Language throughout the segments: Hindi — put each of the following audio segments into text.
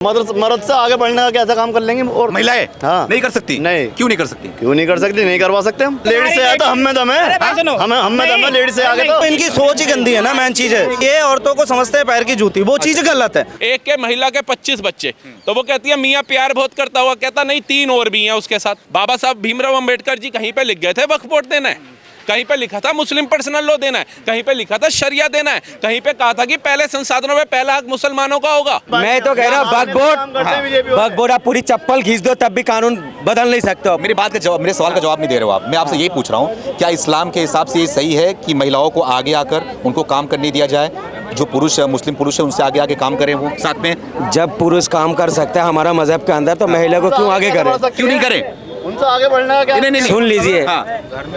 मर्द से आगे बढ़ने का कैसा काम कर लेंगे। और महिलाएं हाँ नहीं कर सकती? नहीं। क्यों नहीं कर सकती? क्यों नहीं कर सकती, नहीं करवा सकते हम। लेडीज से आया तो हम में दम है, हम में दम है। लेडीज से आगे तो इनकी सोच ही गंदी है ना, मेन चीज है ये। औरतों को समझते हैं पैर की जूती, वो चीज गलत है। एक के महिला के 25 बच्चे, तो वो कहती है मियाँ प्यार बहुत करता हुआ, कहता नहीं 3 और भी हैं उसके साथ। बाबा साहब भीमराव अंबेडकर जी कहीं पे लिख गए थे वक्फ बोर्ड देना है, कहीं पे लिखा था मुस्लिम पर्सनल लॉ देना है, कहीं पे लिखा था शरिया देना है, कहीं पे कहा था कि पहले संसाधनों में पहला हक मुसलमानों का होगा। मैं तो कह रहा हूँ वक्फ बोर्ड आप पूरी चप्पल खींच दो तब भी कानून बदल नहीं सकते हो। मेरी बात का जवाब, मेरे सवाल का जवाब नहीं दे रहे हो आप। मैं आपसे यही पूछ रहा हूँ, क्या इस्लाम के हिसाब से ये सही है कि महिलाओं को आगे आकर उनको काम करने दिया जाए? जो पुरुष मुस्लिम पुरुष है उनसे आगे आगे काम करें वो साथ में। जब पुरुष काम कर सकता है हमारा मजहब के अंदर, तो महिला को क्यों आगे करे? क्यों नहीं करें? उनसे आगे बढ़ने का क्या। नहीं, सुन लीजिए, हाँ।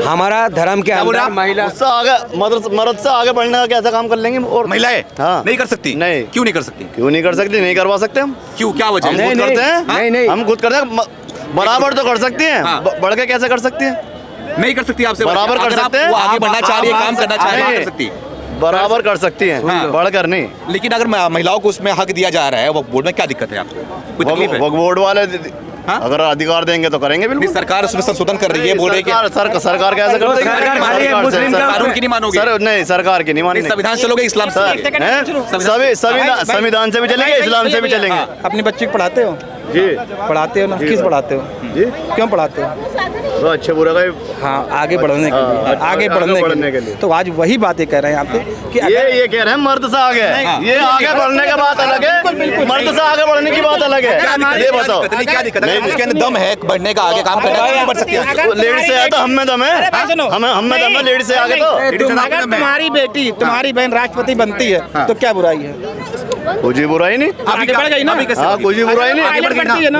हमारा धर्म के अंदर महिला उससे आगे मर्द से आगे बढ़ने का कैसा काम कर लेंगे। और महिलाएं हाँ नहीं कर सकती? नहीं। क्यों नहीं कर सकती? क्यों नहीं कर सकती, नहीं करवा सकते हम। क्यों, क्या वजह? हम है? खुद करते हैं। नहीं। हम खुद करते हैं, बराबर तो कर सकती हैं। हाँ। बढ़ के कैसे कर सकती हैं? नहीं कर सकती आपसे बराबर कर अगर आप सकते हैं। वो आगे बढ़ना चाह रही है, काम करना चाह रही है, नहीं। कर सकती। बराबर कर सकती हैं, हाँ। बढ़कर नहीं। लेकिन अगर महिलाओं को उसमें हक दिया जा रहा है, वक्फ बोर्ड में क्या दिक्कत है आपको? कोई तकलीफ है? वक्फ बोर्ड वाले हाँ? अगर अधिकार देंगे तो करेंगे नहीं, बिल्कुल। सरकार उसमें संशोधन कर रही है, बोल रही है कि सरकार कैसे कर सकती है? सरकार खाली एक मुस्लिम का कानून की नहीं मानोगे? नहीं, सरकार की नहीं माननी। संविधान चलोगे इस्लाम से? संविधान से भी चलेंगे, इस्लाम से भी चलेंगे। अपने बच्चे को पढ़ाते हो जी पढ़ाते हो ना, किस पढ़ाते हो जी, क्यों पढ़ाते हो? तो अच्छे बुरे का हाँ, आगे बढ़ने के लिए, आगे बढ़ने के लिए। तो आज वही बातें कह रहे हैं यहाँ पे कि ये कह रहे हैं मर्द से आगे, ये आगे बढ़ने की बात अलग है, मर्द से आगे बढ़ने की बात अलग है। ये बताओ क्या दिक्कत है? उसके अंदर दम है बढ़ने का, आगे काम करने का, क्यों बढ़ सकती है? लेडीज से आया तो हम में दम है, हम में दम है। लेडीज से आगे तो अगर तुम्हारी बेटी, तुम्हारी बहन राष्ट्रपति बनती है तो क्या बुराई है? कुछ ही बुराई नहीं। आगे बढ़ गई ना। हाँ, कुछ ही बुराई नहीं। आगे बढ़ती है ना।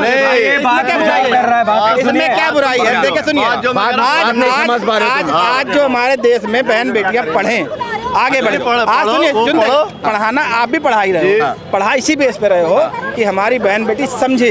इसमें क्या बुराई है? देखिए सुनिए, आज जो हमारे देश में बहन बेटियां पढ़ें, आगे बढ़े। आज सुनिए, पढ़ाना आप भी पढ़ा ही रहे हो, पढ़ाई इसी बेस पे रहे हो कि हमारी बहन बेटी समझे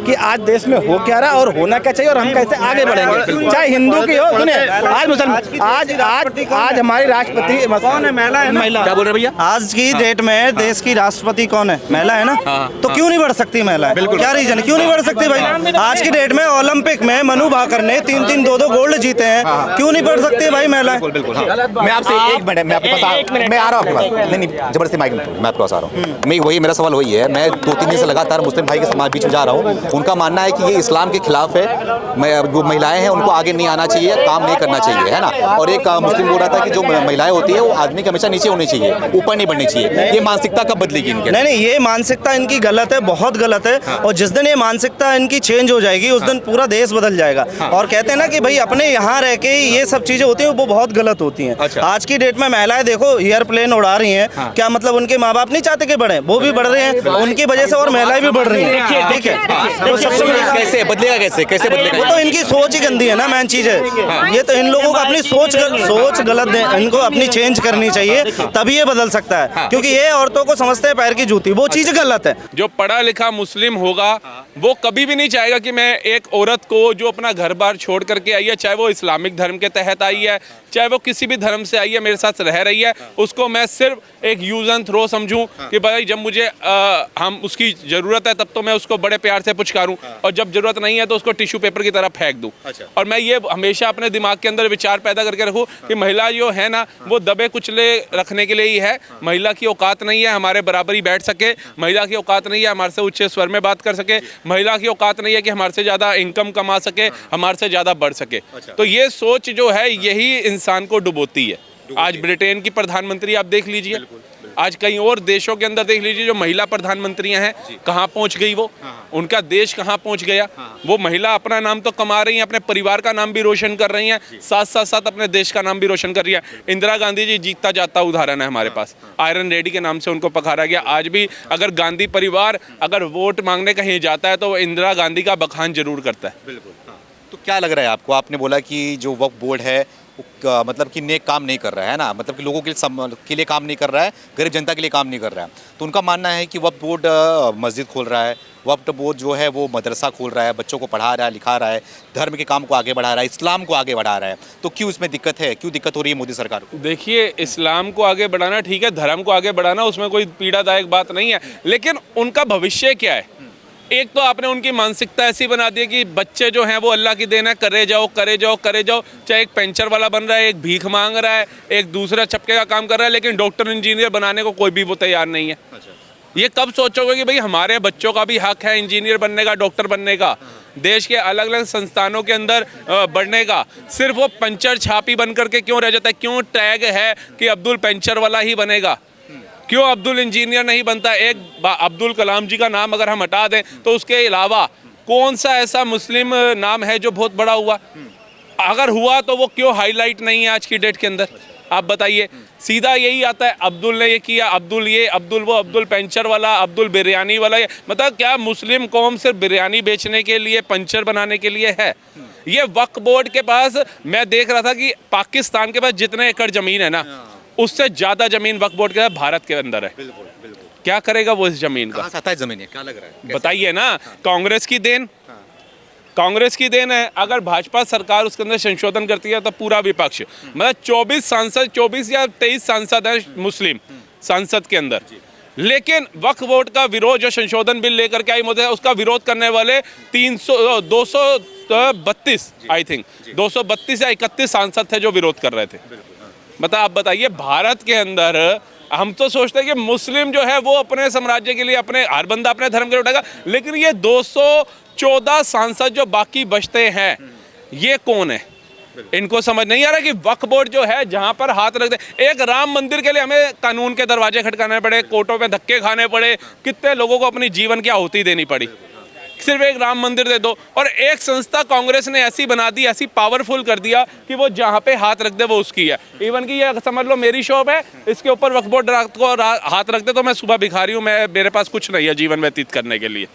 कि आज देश में हो क्या रहा है और होना क्या चाहिए और हम कैसे आगे बढ़ेंगे, चाहे हिंदू की हो। सुनिए, आज मुसलमान, आज हमारी राष्ट्रपति कौन है? महिला। क्या बोल रहे भैया? आज की डेट में देश की राष्ट्रपति कौन है? महिला है ना। तो क्यों नहीं बढ़ सकती महिला? क्या रीजन, क्यों नहीं बढ़ सकती भाई? आज की डेट में ओलंपिक में मनु भाकर ने 3-3, 2-2 गोल्ड जीते हैं, क्यों नहीं बढ़ सकती भाई महिला? बिल्कुल। मैं आपसे एक मिनट, मैं आपके पास मैं आ रहा हूँ आपके पास। नहीं, जबरदस्ती माइक में मैं आपके पास आ रहा हूँ। मैं वही, मेरा सवाल वही है। मैं 2-3 दिन से लगातार मुस्लिम भाई के समाज बीच में जा रहा हूँ। उनका मानना है कि ये इस्लाम के खिलाफ है, जो महिलाएं हैं उनको आगे नहीं आना चाहिए, काम नहीं करना चाहिए, है ना। और एक मुस्लिम बोल रहा था कि जो महिलाएं होती है वो आदमी के हमेशा नीचे होनी चाहिए, ऊपर नहीं बढ़नी चाहिए। ये मानसिकता कब बदलेगी इनके? नहीं, ये मानसिकता इनकी गलत है, बहुत गलत है। और जिस दिन ये मानसिकता इनकी चेंज हो जाएगी उस दिन पूरा देश बदल जाएगा। और कहते हैं ना कि भाई अपने यहाँ रह के ये सब चीजें होती हैं वो बहुत गलत होती हैं। आज की डेट में महिलाएं देखो एयरप्लेन उड़ा रही हैं, क्या मतलब उनके माँ बाप नहीं चाहते कि बढ़े? वो भी बढ़ रहे हैं, उनकी वजह से और महिलाएं भी बढ़ रही हैं। ठीक है, तो सबसे कैसे बदलेगा? कैसे बदलेगा? वो तो इनकी सोच ही गंदी है ना, मेन चीज है ये। तो इन लोगों को अपनी सोच गलत है, इनको अपनी चेंज करनी चाहिए, तभी ये बदल सकता है। क्योंकि ये औरतों को समझते हैं पैर की जूती, वो चीज गलत है। जो पढ़ा लिखा मुस्लिम होगा वो कभी भी नहीं चाहेगा कि मैं एक औरत को जो अपना घर बार छोड़ करके आई है, चाहे वो इस्लामिक धर्म के तहत आई है, चाहे वो किसी भी धर्म से आई है, मेरे साथ रह रही है, उसको मैं सिर्फ एक यूज एंड थ्रो समझूं कि भाई जब मुझे हम उसकी ज़रूरत है तब तो मैं उसको बड़े प्यार से पुचकारूं, और जब ज़रूरत नहीं है तो उसको टिश्यू पेपर की तरह फेंक दूं। और मैं ये हमेशा अपने दिमाग के अंदर विचार पैदा करके रखूं कि महिला जो है ना वो दबे कुचले रखने के लिए ही है। महिला की औकात नहीं है हमारे बराबरी बैठ सके, महिला की औकात नहीं है हमारे से ऊंचे स्वर में बात कर सके, महिला की औकात नहीं है कि हमारे से ज़्यादा इनकम कमा सके, हमारे से ज़्यादा बढ़ सके। तो ये सोच जो है यही इंसान को डुबोती है। आज ब्रिटेन की प्रधानमंत्री आप देख लीजिए, आज कई और देशों के अंदर देख लीजिए जो महिला प्रधानमंत्रियां हैं, कहाँ पहुंच गई वो, उनका देश कहाँ पहुंच गया। वो महिला अपना नाम तो कमा रही हैं, अपने परिवार का नाम भी रोशन कर रही हैं, साथ अपने देश का नाम भी रोशन कर रही है। इंदिरा गांधी जी जीतता जाता उदाहरण है हमारे पास, आयरन लेडी के नाम से उनको पखारा गया। आज भी अगर गांधी परिवार अगर वोट मांगने कहीं जाता है तो वो इंदिरा गांधी का बखान जरूर करता है। बिल्कुल। तो क्या लग रहा है आपको? आपने बोला कि जो वक्फ बोर्ड है मतलब कि नेक काम नहीं कर रहा है ना, मतलब कि लोगों के लिए काम नहीं कर रहा है, गरीब जनता के लिए काम नहीं कर रहा है। तो उनका मानना है कि वक्फ बोर्ड मस्जिद खोल रहा है, वक्फ बोर्ड जो है वो मदरसा खोल रहा है, बच्चों को पढ़ा रहा है, लिखा रहा है, धर्म के काम को आगे बढ़ा रहा है, इस्लाम को आगे बढ़ा रहा है। तो क्यों इसमें दिक्कत है? क्यों दिक्कत हो रही है मोदी सरकार को? देखिए, इस्लाम को आगे बढ़ाना ठीक है, धर्म को आगे बढ़ाना उसमें कोई पीड़ादायक बात नहीं है, लेकिन उनका भविष्य क्या है? एक तो आपने उनकी मानसिकता ऐसी बना दी है कि बच्चे जो हैं वो अल्लाह की देन है, करे जाओ करे जाओ करे जाओ। चाहे एक पेंचर वाला बन रहा है, एक भीख मांग रहा है, एक दूसरा चपके का काम कर रहा है, लेकिन डॉक्टर इंजीनियर बनाने को कोई भी वो तैयार नहीं है। ये कब सोचोगे कि भाई हमारे बच्चों का भी हक है इंजीनियर बनने का, डॉक्टर बनने का, देश के अलग अलग संस्थानों के अंदर बढ़ने का। सिर्फ वो पंचर छापी बन करके क्यों रह जाता है? क्यों टैग है कि अब्दुल पेंचर वाला ही बनेगा? क्यों अब्दुल इंजीनियर नहीं बनता? एक अब्दुल कलाम जी का नाम अगर हम हटा दें तो उसके अलावा कौन सा ऐसा मुस्लिम नाम है जो बहुत बड़ा हुआ? अगर हुआ तो वो क्यों हाईलाइट नहीं है आज की डेट के अंदर? आप बताइए। सीधा यही आता है, अब्दुल ने ये किया, अब्दुल ये, अब्दुल वो, अब्दुल पेंचर वाला, अब्दुल बिरयानी वाला। ये मतलब क्या मुस्लिम कौम सिर्फ बिरयानी बेचने के लिए, पंचर बनाने के लिए है? ये वक्फ बोर्ड के पास, मैं देख रहा था कि पाकिस्तान के पास जितने एकड़ जमीन है ना, उससे ज्यादा जमीन वक्फ बोर्ड के भारत के अंदर है। बिल्कुल, बिल्कुल। क्या करेगा वो इस जमीन का? कहाँ से आता है जमीन? क्या लग रहा है? बताइए ना। कांग्रेस की देन, कांग्रेस की देन है। अगर भाजपा सरकार उसके अंदर संशोधन करती है तो पूरा विपक्ष, मतलब 24 सांसद, 24 या 23 सांसद हैं मुस्लिम संसद के अंदर, लेकिन वक्फ बोर्ड का विरोध, जो संशोधन बिल लेकर के आई मोदी है, उसका विरोध करने वाले 232 आई थिंक 232 या 31 सांसद थे जो विरोध कर रहे थे। मतलब आप बताइए, भारत के अंदर हम तो सोचते हैं कि मुस्लिम जो है वो अपने साम्राज्य के लिए, अपने हर बंदा अपने धर्म के लिए उठाएगा, लेकिन ये 214 सांसद जो बाकी बचते हैं, ये कौन है? इनको समझ नहीं आ रहा कि वक्फ बोर्ड जो है जहां पर हाथ रख दे। एक राम मंदिर के लिए हमें कानून के दरवाजे खटकाने पड़े, कोर्टों में धक्के खाने पड़े, कितने लोगों को अपनी जीवन की आहुति देनी पड़ी, सिर्फ एक राम मंदिर दे दो। और एक संस्था कांग्रेस ने ऐसी बना दी, ऐसी पावरफुल कर दिया कि वो जहां पे हाथ रख दे वो उसकी है। इवन कि ये समझ लो मेरी शॉप है, इसके ऊपर वक्फ बोर्ड रात को हाथ रख दे तो मैं सुबह भिखारी हूँ, मेरे पास कुछ नहीं है जीवन व्यतीत करने के लिए।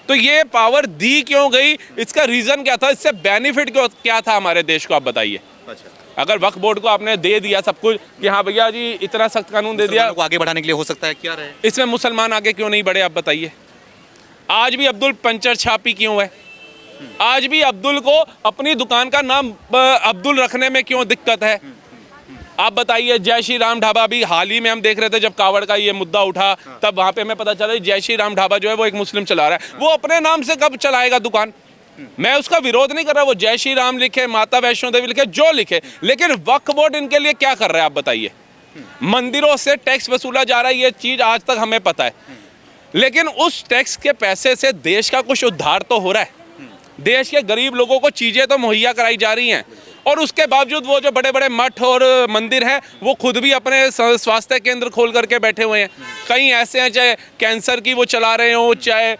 तो ये पावर दी क्यों गई? इसका रीजन क्या था? इससे बेनिफिट क्या था हमारे देश को? आप बताइए। अच्छा। अगर वक्फ बोर्ड को आपने दे दिया सब कुछ कि हाँ भैया जी इतना सख्त कानून दे दिया, आगे बढ़ाने के लिए हो सकता है क्या रहे, इसमें मुसलमान आगे क्यों नहीं बढ़े? आप बताइए। आज भी अब्दुल पंचर छापी क्यों है? आज भी अब्दुल को अपनी दुकान का नाम अब्दुल रखने में क्यों दिक्कत है? आप बताइए। जय श्री राम ढाबा भी हाल ही में हम देख रहे थे, जब कावड़ का ये मुद्दा उठा तब वहां पे हमें पता चला जय श्री राम ढाबा जो है वो एक मुस्लिम चला रहा है। वो अपने नाम से कब चलाएगा दुकान? मैं उसका विरोध नहीं कर रहा, वो जय श्री राम लिखे, माता वैष्णो देवी लिखे, जो लिखे, लेकिन वक्फ बोर्ड इनके लिए क्या कर रहा है? आप बताइए। मंदिरों से टैक्स वसूला जा रहा है, ये चीज आज तक हमें पता है, लेकिन उस टैक्स के पैसे से देश का कुछ उद्धार तो हो रहा है, देश के गरीब लोगों को चीजें तो मुहैया कराई जा रही हैं। और उसके बावजूद वो जो बड़े बड़े मठ और मंदिर हैं वो खुद भी अपने स्वास्थ्य केंद्र खोल करके बैठे हुए हैं। कई ऐसे हैं, चाहे कैंसर की वो चला रहे हो, चाहे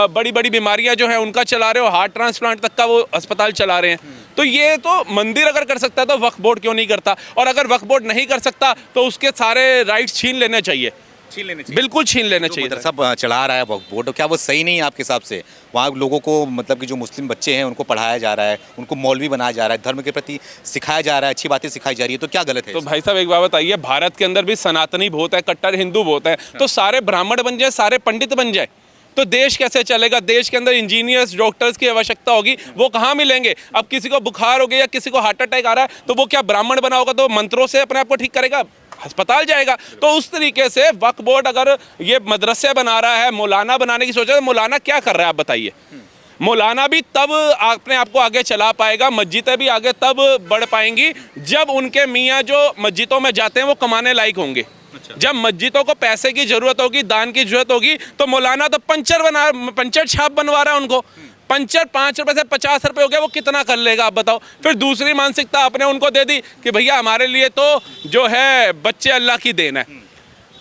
बड़ी बड़ी बीमारियां जो हैं उनका चला रहे हो, हार्ट ट्रांसप्लांट तक का वो अस्पताल चला रहे हैं। तो ये तो मंदिर अगर कर सकता है तो वक्फ बोर्ड क्यों नहीं करता? और अगर वक्फ बोर्ड नहीं कर सकता तो उसके सारे राइट्स छीन लेने चाहिए, बिल्कुल छीन लेना चाहिए। सब चला रहा है वक्फ बोर्ड, क्या वो सही नहीं है आपके हिसाब से? वहाँ लोगों को, मतलब कि जो मुस्लिम बच्चे हैं उनको पढ़ाया जा रहा है, उनको मौलवी बनाया जा रहा है, धर्म के प्रति सिखाया जा रहा है, अच्छी बातें सिखाई जा रही है, तो क्या गलत है? तो भाई साहब एक बात बताइए, भारत के अंदर भी सनातनी बहुत है, कट्टर हिंदू बहुत है, तो सारे ब्राह्मण बन जाए, सारे पंडित बन जाए तो देश कैसे चलेगा? देश के अंदर इंजीनियर्स, डॉक्टर्स की आवश्यकता होगी, वो कहाँ मिलेंगे? अब किसी को बुखार हो गया या किसी को हार्ट अटैक आ रहा है तो वो क्या ब्राह्मण बना होगा तो मंत्रों से अपने आप को ठीक करेगा? अस्पताल जाएगा। तो उस तरीके से वक्फ बोर्ड अगर ये मदरसे बना रहा है, मौलाना बनाने की सोच है, तो मौलाना क्या कर रहा है? आप बताइए। मौलाना भी तब अपने आप को आगे चला पाएगा, मस्जिदें भी आगे तब बढ़ पाएंगी जब उनके मियाँ जो मस्जिदों में जाते हैं वो कमाने लायक होंगे। जब मस्जिदों को पैसे की जरूरत होगी, दान की जरूरत होगी, तो मौलाना तो पंचर छाप बनवा रहा है उनको। पंचर 5 रुपए से 50 रुपए हो गया, वो कितना कर लेगा? आप बताओ। फिर दूसरी मानसिकता आपने उनको दे दी कि भैया हमारे लिए तो जो है बच्चे अल्लाह की देन है।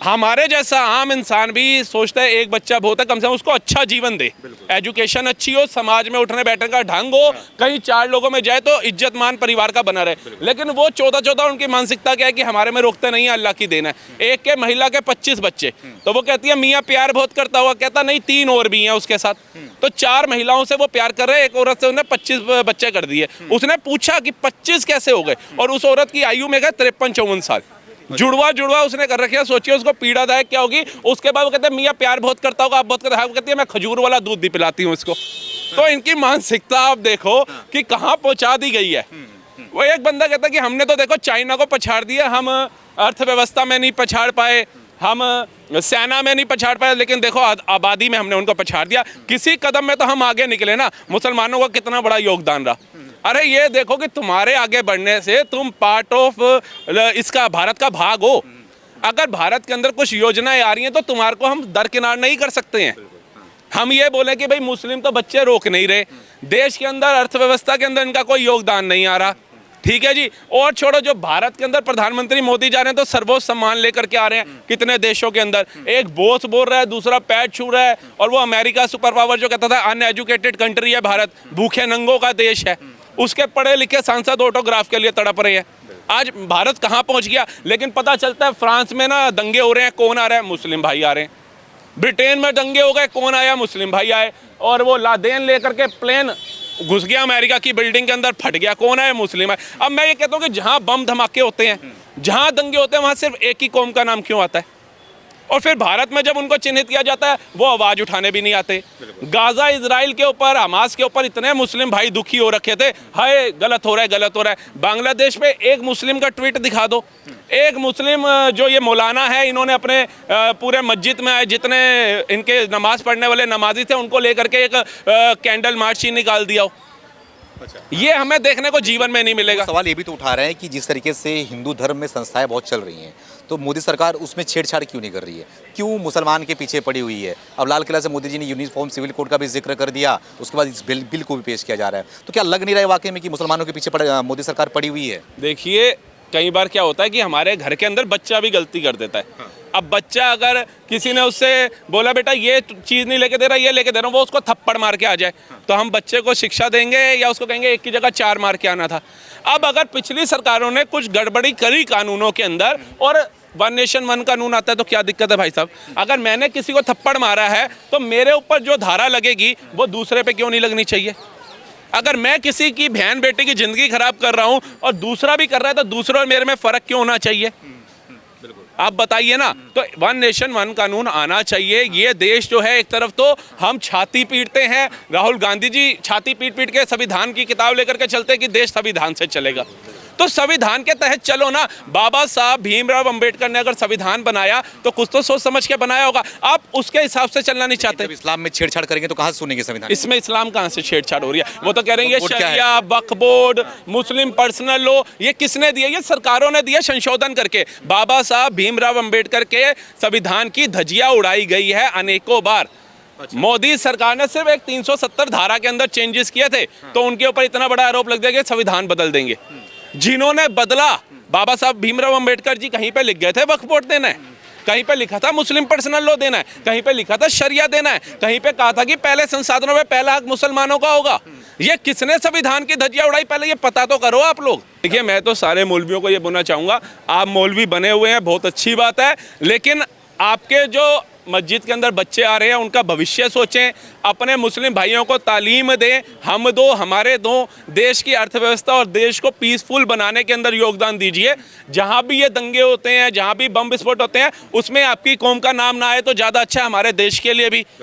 हमारे जैसा आम इंसान भी सोचता है एक बच्चा बहुत है, कम से कम उसको अच्छा जीवन दे, एजुकेशन अच्छी हो, समाज में उठने बैठने का ढंग हो, कहीं 4 लोगों में जाए तो इज्जतमान परिवार का बना रहे। लेकिन वो 14 उनकी मानसिकता क्या है कि हमारे में रोकते नहीं है, अल्लाह की देन है। एक के महिला के 25 बच्चे, तो वो कहती है मियाँ प्यार बहुत करता हुआ, कहता नहीं 3 और भी हैं उसके साथ, तो 4 महिलाओं से वो प्यार कर रहे हैं, एक औरत से उन्हें 25 बच्चे कर दिए। उसने पूछा कि 25 कैसे हो गए, और उस औरत की आयु में गए 53-54 साल। जुड़वा उसने कर रखा है। सोचिए उसको पीड़ादायक क्या होगी। उसके बाद वो कहते हैं मियाँ प्यार बहुत करता होगा, आप बहुत करते हैं, वो कहती है मैं खजूर वाला दूध भी पिलाती हूँ इसको। तो इनकी मानसिकता आप देखो कि कहाँ पहुँचा दी गई है। वो एक बंदा कहता है कि हमने तो देखो चाइना को पछाड़ दिया, हम अर्थव्यवस्था में नहीं पछाड़ पाए, हम सेना में नहीं पछाड़ पाया, लेकिन देखो आबादी में हमने उनको पछाड़ दिया। किसी कदम में तो हम आगे निकले ना, मुसलमानों का कितना बड़ा योगदान रहा। अरे ये देखो कि तुम्हारे आगे बढ़ने से तुम पार्ट ऑफ इसका भारत का भाग हो। अगर भारत के अंदर कुछ योजनाएं आ रही हैं तो तुम्हारे को हम दरकिनार नहीं कर सकते हैं। हम ये बोले कि भाई मुस्लिम तो बच्चे रोक नहीं रहे, देश के अंदर अर्थव्यवस्था के अंदर इनका कोई योगदान नहीं आ रहा, ठीक है जी। और छोड़ो, जो भारत के अंदर प्रधानमंत्री मोदी जा रहे हैं तो सर्वोच्च सम्मान लेकर के आ रहे हैं। कितने देशों के अंदर एक बॉस बोल रहा है, दूसरा पैर छू रहा है, और वो अमेरिका सुपर पावर जो कहता था अनएजुकेटेड कंट्री है भारत, भूखे नंगों का देश है, उसके पढ़े लिखे सांसद ऑटोग्राफ के लिए तड़प रहे हैं। आज भारत कहाँ पहुँच गया। लेकिन पता चलता है फ्रांस में ना दंगे हो रहे हैं, कौन आ रहा है? मुस्लिम भाई आ रहे हैं। ब्रिटेन में दंगे हो गए, कौन आया? मुस्लिम भाई आए। और वो लादेन लेकर के प्लेन घुस गया अमेरिका की बिल्डिंग के अंदर, फट गया, कौन है? मुस्लिम है। अब मैं ये कहता हूँ कि जहाँ बम धमाके होते हैं, जहाँ दंगे होते हैं, वहाँ सिर्फ एक ही कौम का नाम क्यों आता है? और फिर भारत में जब उनको चिन्हित किया जाता है वो आवाज़ उठाने भी नहीं आते। गाजा इजराइल के ऊपर, हमास के ऊपर इतने मुस्लिम भाई दुखी हो रखे थे, हाय गलत हो रहा है, गलत हो रहा है। बांग्लादेश में एक मुस्लिम का ट्वीट दिखा दो, एक मुस्लिम जो ये मौलाना है, इन्होंने अपने पूरे मस्जिद में जितने इनके नमाज पढ़ने वाले नमाजी थे उनको लेकर के एक कैंडल मार्च ही निकाल दिया हो। ये हमें देखने को जीवन में नहीं मिलेगा। सवाल ये भी तो उठा रहे हैं कि जिस तरीके से हिंदू धर्म में संस्थाएं बहुत चल रही हैं, तो मोदी सरकार उसमें छेड़छाड़ क्यों नहीं कर रही है? क्यों मुसलमान के पीछे पड़ी हुई है? अब लाल किला से मोदी जी ने यूनिफॉर्म सिविल कोड का भी जिक्र कर दिया, उसके बाद इस बिल को भी पेश किया जा रहा है। तो क्या लग नहीं रहा है वाकई में कि मुसलमानों के पीछे मोदी सरकार पड़ी हुई है? देखिए, कई बार क्या होता है कि हमारे घर के अंदर बच्चा भी गलती कर देता है। अब बच्चा अगर किसी ने उससे बोला बेटा ये चीज़ नहीं लेके दे रहा, ये लेके दे रहा हूँ, वो उसको थप्पड़ मार के आ जाए, तो हम बच्चे को शिक्षा देंगे या उसको कहेंगे एक की जगह 4 मार के आना था? अब अगर पिछली सरकारों ने कुछ गड़बड़ी करी कानूनों के अंदर और 1 नेशन 1 कानून आता है तो क्या दिक्कत है भाई साहब? अगर मैंने किसी को थप्पड़ मारा है तो मेरे ऊपर जो धारा लगेगी वो दूसरे पे क्यों नहीं लगनी चाहिए? अगर मैं किसी की बहन बेटी की ज़िंदगी खराब कर रहा हूँ और दूसरा भी कर रहा है तो दूसरे और मेरे में फ़र्क क्यों होना चाहिए? आप बताइए ना। तो 1 नेशन 1 कानून आना चाहिए। ये देश जो है, एक तरफ तो हम छाती पीटते हैं, राहुल गांधी जी छाती पीट पीट के संविधान की किताब लेकर के चलते कि देश संविधान से चलेगा, तो संविधान के तहत चलो ना। बाबा साहब भीमराव अंबेडकर ने अगर संविधान बनाया तो कुछ तो सोच समझ के बनाया होगा, आप उसके हिसाब से चलना नहीं चाहते। जब इस्लाम में छेड़छाड़ करेंगे तो कहाँ सुनेंगे संविधान? इसमें इस्लाम कहाँ से छेड़छाड़ हो रही है? वो तो कह रहे हैं ये शरिया, वक्फ बोर्ड, मुस्लिम पर्सनल लॉ, ये किसने दिया? ये सरकारों ने दिया संशोधन करके। बाबा साहब भीमराव अंबेडकर के संविधान की धज्जियां उड़ाई गई है अनेकों बार। मोदी सरकार ने सिर्फ एक 370 धारा के अंदर चेंजेस किए थे तो उनके ऊपर इतना बड़ा आरोप लग गया कि संविधान बदल देंगे। जिन्होंने बदला, बाबा साहब भीमराव अंबेडकर जी कहीं पे लिख गए थे वक्फ बोर्ड देना है, कहीं पे लिखा था मुस्लिम पर्सनल लॉ देना है, कहीं पे लिखा था शरिया देना है, कहीं पे कहा था कि पहले संसाधनों में पहला हक मुसलमानों का होगा। ये किसने संविधान की धज्जियां उड़ाई? पहले ये पता तो करो आप लोग। देखिए, मैं तो सारे मौलवियों को ये बोलना चाहूँगा, आप मौलवी बने हुए हैं, बहुत अच्छी बात है, लेकिन आपके जो मस्जिद के अंदर बच्चे आ रहे हैं उनका भविष्य सोचें, अपने मुस्लिम भाइयों को तालीम दें, हम दो हमारे दो, देश की अर्थव्यवस्था और देश को पीसफुल बनाने के अंदर योगदान दीजिए। जहां भी ये दंगे होते हैं, जहां भी बम विस्फोट होते हैं, उसमें आपकी कौम का नाम ना आए तो ज़्यादा अच्छा है हमारे देश के लिए भी।